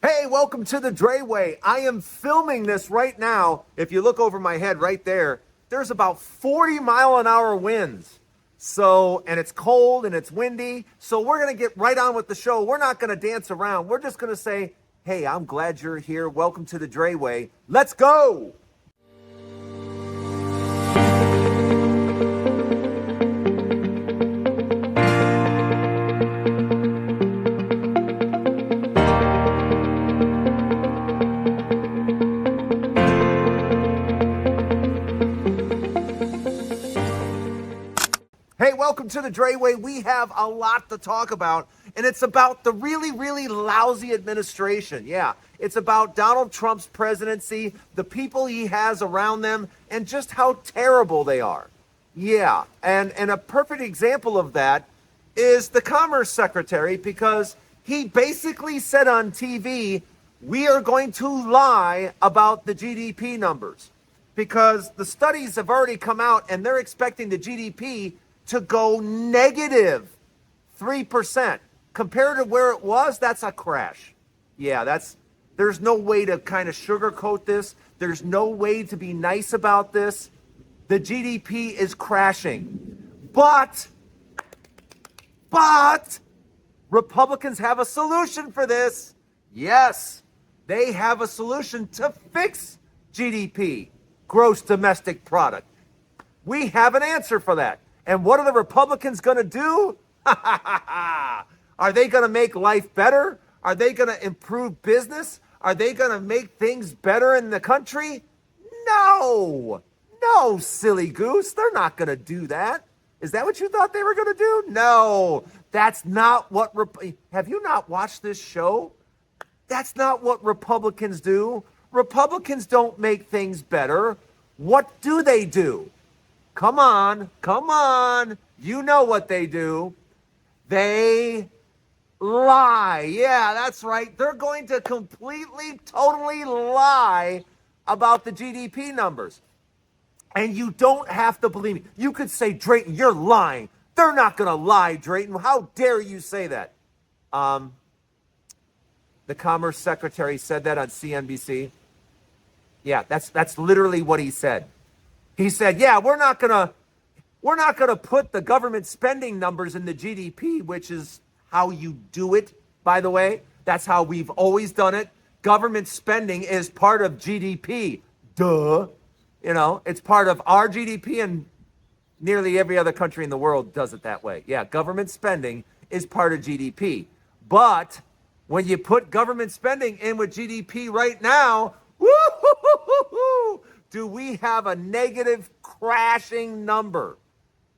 Hey, welcome to the Drayway. I am filming this right now. If you look over my head right there, there's about 40-mile-an-hour winds. And it's cold and it's windy. So we're going to get right on with the show. We're not going to dance around. We're just going to say, hey, I'm glad you're here. Welcome to the Drayway. Let's go. Hey, welcome to the Drayway. We have a lot to talk about, and it's about the really, really lousy administration. Yeah, it's about Donald Trump's presidency, the people he has around them, and just how terrible they are. Yeah, and a perfect example of that is the Commerce Secretary, because he basically said on TV, we are going to lie about the GDP numbers, because the studies have already come out, and they're expecting the GDP to go negative 3%. Compared to where it was, that's a crash. Yeah, there's no way to kind of sugarcoat this. There's no way to be nice about this. The GDP is crashing. But Republicans have a solution for this. Yes, they have a solution to fix GDP, gross domestic product. We have an answer for that. And what are the Republicans going to do? Are they going to make life better? Are they going to improve business? Are they going to make things better in the country? No, silly goose. They're not going to do that. Is that what you thought they were going to do? No, that's not what. Have you not watched this show? That's not what Republicans do. Republicans don't make things better. What do they do? Come on. You know what they do. They lie. Yeah, that's right. They're going to completely, totally lie about the GDP numbers. And you don't have to believe me. You could say, Drayton, you're lying. They're not going to lie, Drayton. How dare you say that? The Commerce Secretary said that on CNBC. Yeah, that's literally what he said. He said, yeah, we're not gonna put the government spending numbers in the GDP, which is how you do it, by the way. That's how we've always done it. Government spending is part of GDP. Duh. You know, it's part of our GDP, and nearly every other country in the world does it that way. Yeah, government spending is part of GDP. But when you put government spending in with GDP right now, woo-hoo-hoo-hoo-hoo, do we have a negative crashing number?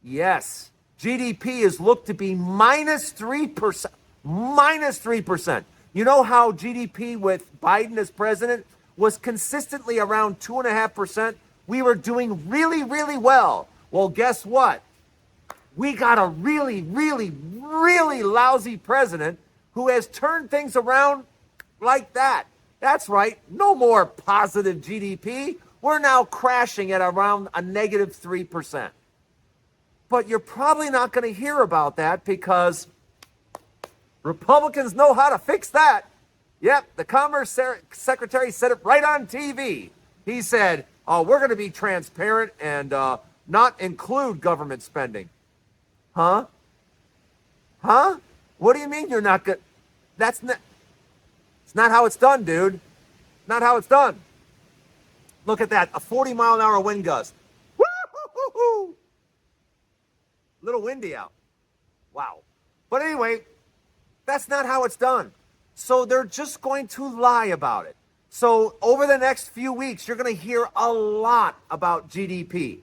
Yes. GDP is looked to be minus 3%. Minus 3%. You know how GDP with Biden as president was consistently around 2.5%? We were doing really, really well. Well, guess what? We got a really, really, really lousy president who has turned things around like that. That's right. No more positive GDP. We're now crashing at around a negative 3%. But you're probably not going to hear about that because Republicans know how to fix that. Yep, the Commerce Secretary said it right on TV. He said, we're going to be transparent and not include government spending. Huh? What do you mean you're not good? It's not how it's done, dude. Not how it's done. Look at that, a 40-mile-an-hour wind gust. Woo-hoo-hoo-hoo. Little windy out. Wow. But anyway, that's not how it's done. So they're just going to lie about it. So over the next few weeks, you're going to hear a lot about GDP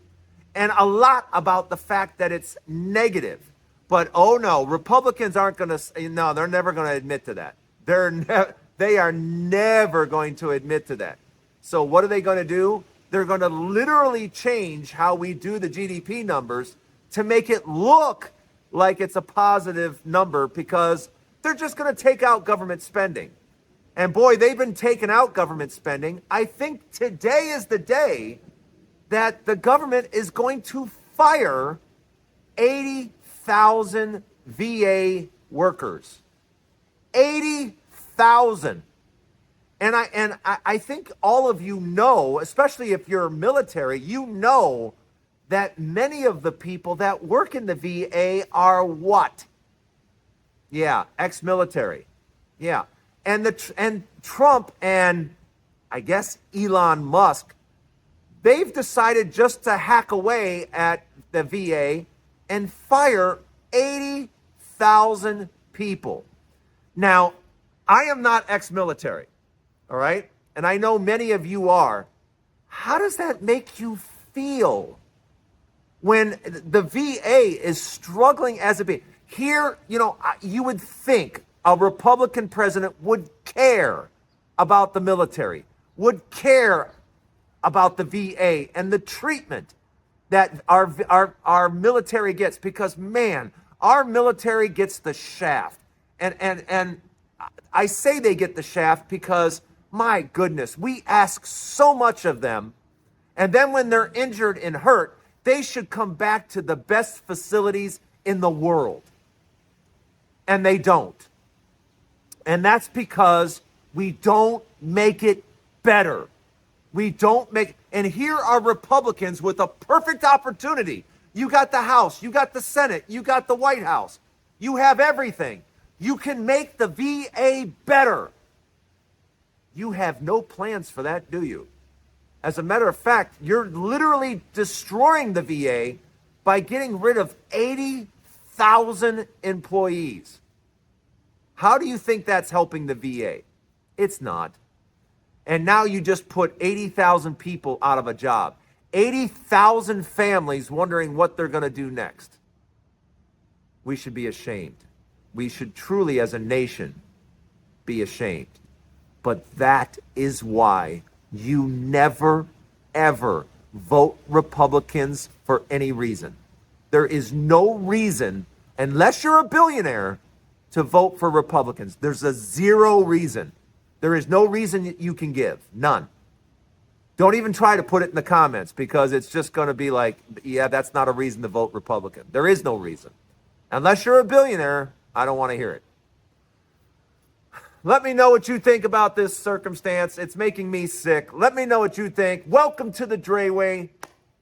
and a lot about the fact that it's negative. But oh no, Republicans aren't going to, no, they're never going to admit to that. They are never going to admit to that. So what are they going to do? They're going to literally change how we do the GDP numbers to make it look like it's a positive number because they're just going to take out government spending. And boy, they've been taking out government spending. I think today is the day that the government is going to fire 80,000 VA workers. 80,000. And I think all of you know, especially if you're military, you know that many of the people that work in the VA are what? Yeah, ex-military. Yeah. And Trump and I guess Elon Musk, they've decided just to hack away at the VA and fire 80,000 people. Now, I am not ex-military, all right? And I know many of you are. How does that make you feel when the VA is struggling as a VA? Here, you would think a Republican president would care about the military, would care about the VA and the treatment that our military gets, because man, our military gets the shaft. And I say they get the shaft because my goodness, we ask so much of them. And then when they're injured and hurt, they should come back to the best facilities in the world. And they don't. And that's because we don't make it better. We don't make, and here are Republicans with a perfect opportunity. You got the House, you got the Senate, you got the White House. You have everything. You can make the VA better. You have no plans for that, do you? As a matter of fact, you're literally destroying the VA by getting rid of 80,000 employees. How do you think that's helping the VA? It's not. And now you just put 80,000 people out of a job. 80,000 families wondering what they're going to do next. We should be ashamed. We should truly, as a nation, be ashamed. But that is why you never, ever vote Republicans for any reason. There is no reason, unless you're a billionaire, to vote for Republicans. There's a zero reason. There is no reason you can give. None. Don't even try to put it in the comments, because it's just going to be like, yeah, that's not a reason to vote Republican. There is no reason. Unless you're a billionaire, I don't want to hear it. Let me know what you think about this circumstance. It's making me sick. Let me know what you think. Welcome to the Drayway.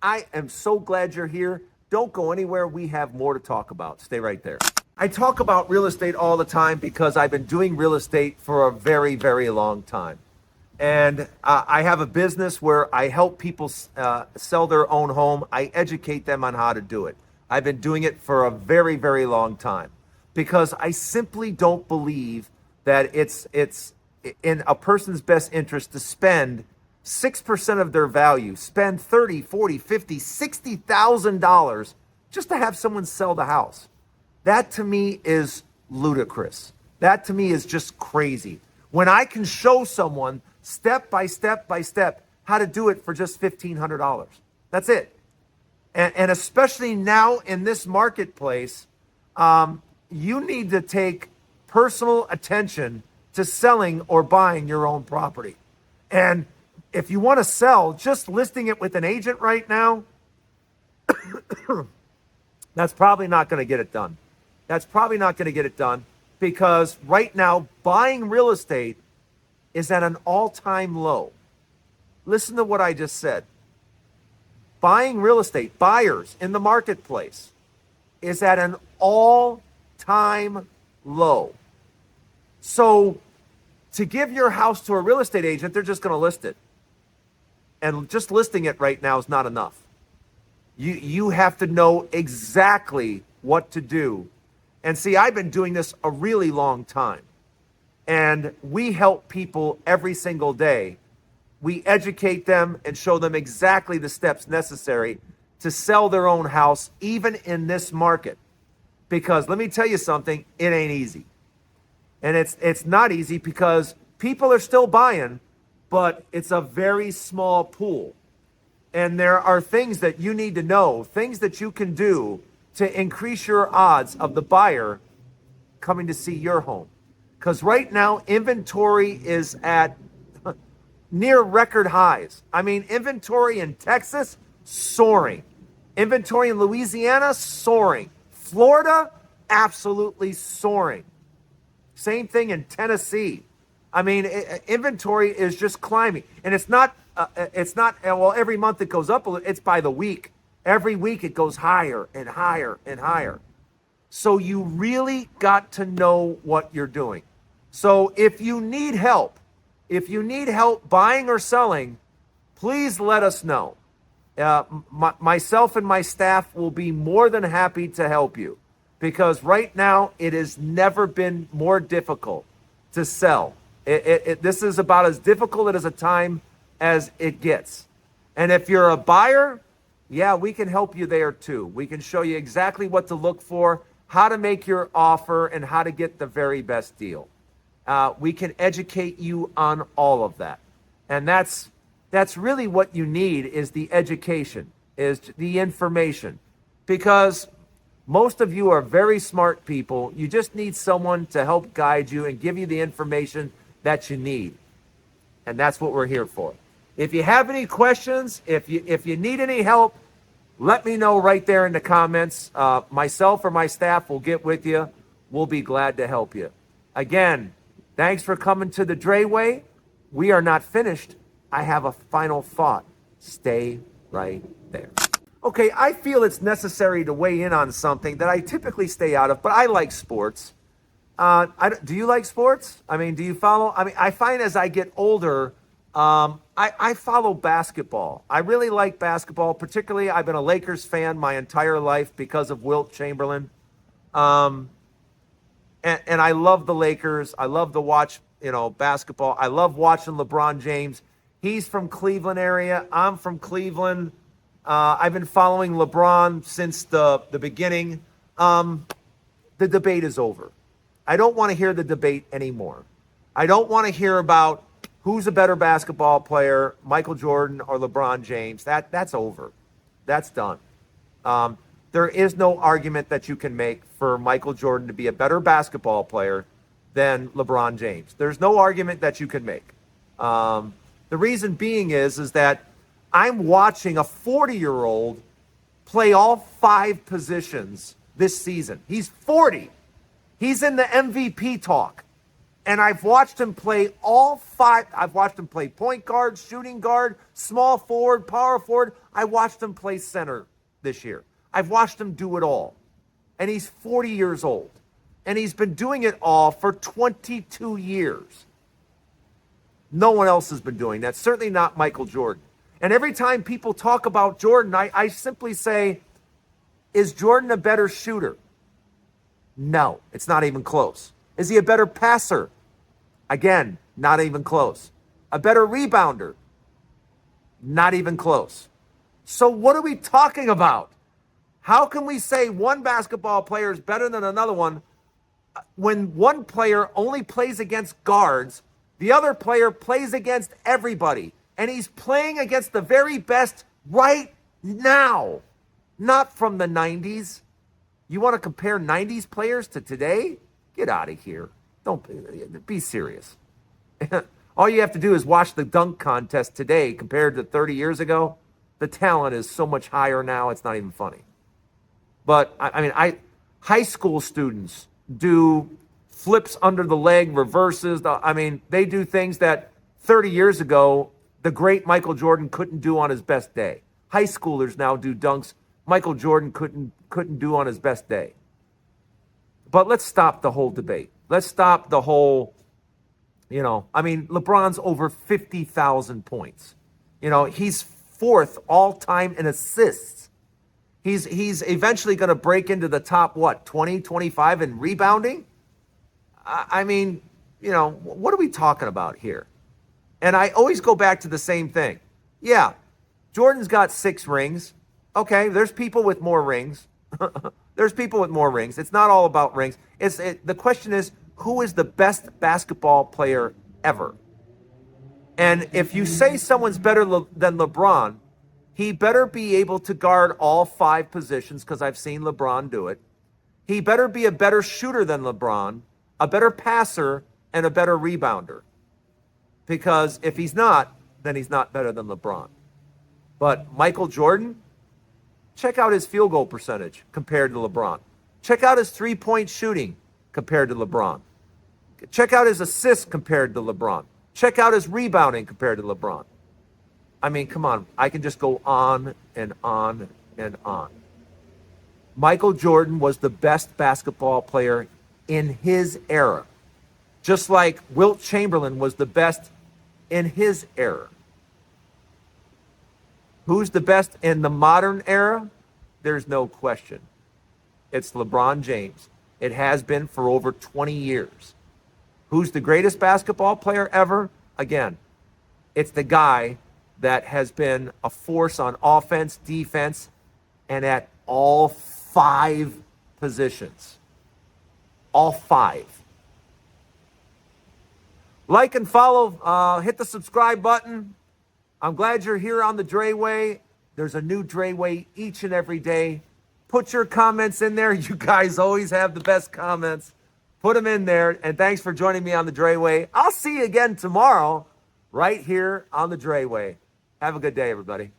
I am so glad you're here. Don't go anywhere. We have more to talk about. Stay right there. I talk about real estate all the time because I've been doing real estate for a very, very long time. And I have a business where I help people sell their own home. I educate them on how to do it. I've been doing it for a very, very long time because I simply don't believe that it's in a person's best interest to spend 6% of their value, spend $30, $40, $50, $60,000 just to have someone sell the house. That to me is ludicrous. That to me is just crazy. When I can show someone step by step by step how to do it for just $1,500. That's it. And especially now in this marketplace, you need to take personal attention to selling or buying your own property. And if you want to sell, just listing it with an agent right now, that's probably not going to get it done. That's probably not going to get it done because right now, buying real estate is at an all-time low. Listen to what I just said. Buying real estate, buyers in the marketplace, is at an all-time low. So to give your house to a real estate agent, they're just going to list it. And just listing it right now is not enough. You have to know exactly what to do. And see, I've been doing this a really long time. And we help people every single day. We educate them and show them exactly the steps necessary to sell their own house, even in this market. Because let me tell you something, it ain't easy. And it's not easy because people are still buying, but it's a very small pool. And there are things that you need to know, things that you can do to increase your odds of the buyer coming to see your home. Because right now, inventory is at near record highs. I mean, inventory in Texas, soaring. Inventory in Louisiana, soaring. Florida, absolutely soaring. Same thing in Tennessee. I mean, inventory is just climbing, and it's not. Well, every month it goes up a little. It's by the week. Every week it goes higher and higher and higher. So you really got to know what you're doing. So if you need help buying or selling, please let us know. Myself and my staff will be more than happy to help you, because right now it has never been more difficult to sell. This is about as difficult as a time as it gets. And if you're a buyer, yeah, we can help you there too. We can show you exactly what to look for, how to make your offer, and how to get the very best deal. We can educate you on all of that. And that's really what you need, is the education, is the information. Because most of you are very smart people. You just need someone to help guide you and give you the information that you need. And that's what we're here for. If you have any questions, if you need any help, let me know right there in the comments. Myself or my staff will get with you. We'll be glad to help you. Again, thanks for coming to the Drayway. We are not finished. I have a final thought. Stay right there. Okay, I feel it's necessary to weigh in on something that I typically stay out of, but I like sports. Do you like sports? I mean, do you follow? I mean, I find as I get older, I follow basketball. I really like basketball. Particularly, I've been a Lakers fan my entire life because of Wilt Chamberlain. And I love the Lakers. I love to watch, basketball. I love watching LeBron James. He's from Cleveland area. I'm from Cleveland. I've been following LeBron since the beginning. The debate is over. I don't want to hear the debate anymore. I don't want to hear about who's a better basketball player, Michael Jordan or LeBron James. That's over. That's done. There is no argument that you can make for Michael Jordan to be a better basketball player than LeBron James. There's no argument that you can make. The reason being is that I'm watching a 40-year-old play all 5 positions this season. He's 40. He's in the MVP talk. And I've watched him play all 5. I've watched him play point guard, shooting guard, small forward, power forward. I watched him play center this year. I've watched him do it all. And he's 40 years old. And he's been doing it all for 22 years. No one else has been doing that. Certainly not Michael Jordan. And every time people talk about Jordan, I simply say, is Jordan a better shooter? No, it's not even close. Is he a better passer? Again, not even close. A better rebounder? Not even close. So what are we talking about? How can we say one basketball player is better than another one when one player only plays against guards, the other player plays against everybody, and he's playing against the very best right now, not from the 90s? You want to compare 90s players to today? Get out of here. Don't be serious. All you have to do is watch the dunk contest today compared to 30 years ago. The talent is so much higher now, it's not even funny. But high school students do flips under the leg, reverses. They do things that 30 years ago, the great Michael Jordan couldn't do on his best day. High schoolers now do dunks Michael Jordan couldn't do on his best day. But let's stop the whole debate. Let's stop the whole, LeBron's over 50,000 points. He's 4th all-time in assists. He's eventually going to break into the top, 20, 25 in rebounding? What are we talking about here? And I always go back to the same thing. Yeah, Jordan's got 6 rings. Okay, there's people with more rings. There's people with more rings. It's not all about rings. The question is, who is the best basketball player ever? And if you say someone's better than LeBron, he better be able to guard all 5 positions, because I've seen LeBron do it. He better be a better shooter than LeBron, a better passer, and a better rebounder. Because if he's not, then he's not better than LeBron. But Michael Jordan, check out his field goal percentage compared to LeBron. Check out his 3-point shooting compared to LeBron. Check out his assists compared to LeBron. Check out his rebounding compared to LeBron. I mean, come on. I can just go on and on and on. Michael Jordan was the best basketball player in his era, just like Wilt Chamberlain was the best in his era. Who's the best in the modern era? There's no question. It's LeBron James. It has been for over 20 years. Who's the greatest basketball player ever? Again, it's the guy that has been a force on offense, defense, and at all 5 positions. All 5. Like and follow, hit the subscribe button. I'm glad you're here on the Drayway. There's a new Drayway each and every day. Put your comments in there. You guys always have the best comments. Put them in there. And thanks for joining me on the Drayway. I'll see you again tomorrow right here on the Drayway. Have a good day, everybody.